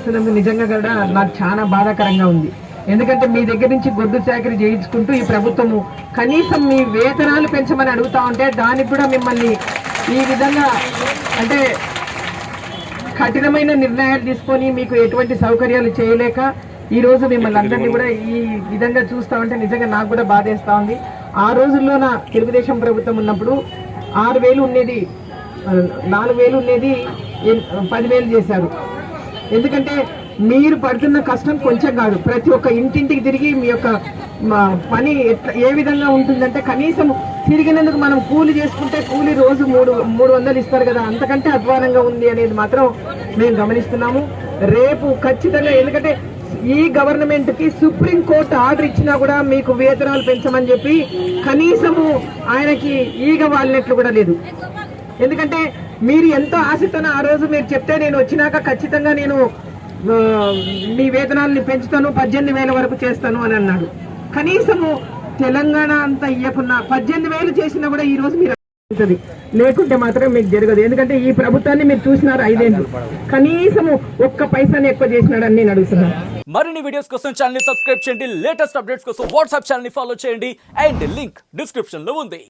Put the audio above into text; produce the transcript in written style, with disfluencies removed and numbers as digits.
చూస్తున్నందుకు నిజంగా కూడా నాకు చాలా బాధాకరంగా ఉంది. ఎందుకంటే మీ దగ్గర నుంచి గొడ్డు చాకరీ చేయించుకుంటూ ఈ ప్రభుత్వము కనీసం మీ వేతనాలు పెంచమని అడుగుతా ఉంటే దానికి కూడా మిమ్మల్ని ఈ విధంగా అంటే కఠినమైన నిర్ణయాలు తీసుకొని మీకు ఎటువంటి సౌకర్యాలు చేయలేక ఈరోజు మిమ్మల్ని అందరినీ కూడా ఈ విధంగా చూస్తూ ఉంటే నిజంగా నాకు కూడా బాధేస్తూ ఉంది. ఆ రోజుల్లో నా తెలుగుదేశం ప్రభుత్వం ఉన్నప్పుడు 6,000 ఉండేది, 4,000 ఉండేది, 10,000 చేశారు. ఎందుకంటే మీరు పడుతున్న కష్టం కొంచెం కాదు, ప్రతి ఒక్క ఇంటింటికి తిరిగి మీ యొక్క పని ఏ విధంగా ఉంటుందంటే కనీసం తిరిగినందుకు మనం కూలి చేసుకుంటే కూలి రోజు 300 ఇస్తారు కదా, అంతకంటే అధ్వానంగా ఉంది అనేది మాత్రం మేము గమనిస్తున్నాము. రేపు ఖచ్చితంగా, ఎందుకంటే ఈ గవర్నమెంట్ కి సుప్రీంకోర్టు ఆర్డర్ ఇచ్చినా కూడా మీకు వేతనాలు పెంచమని చెప్పి కనీసము ఆయనకి ఈగ వాలినట్లు కూడా లేదు. ఎందుకంటే మీరు ఎంతో ఆశతోనే ఆ రోజు మీరు చెప్తే నేను వచ్చినాక ఖచ్చితంగా నేను మీ వేతనాలని పెంచుతాను, 18,000 వరకు చేస్తాను అని అన్నాడు. కనీసము తెలంగాణ అంతా ఇవ్వకున్నా 18,000 చేసినా కూడా ఈ రోజు మీరు లేకుంటే మాత్రం మీకు జరగదు. ఎందుకంటే ఈ ప్రభుత్వాన్ని మీరు చూసినారు 5 ఏళ్ళు, కనీసము ఒక్క పైసాని ఎక్కువ చేసినాడని నేను అడుగుతున్నాను. మరిన్ని వీడియోస్ కోసం ఛానల్ ని సబ్స్క్రైబ్ చేయండి, లేటెస్ట్ అప్డేట్స్ కోసం వాట్సాప్ ఛానల్ ని ఫాలో చేయండి అండ్ లింక్ డిస్క్రిప్షన్ లో ఉంది.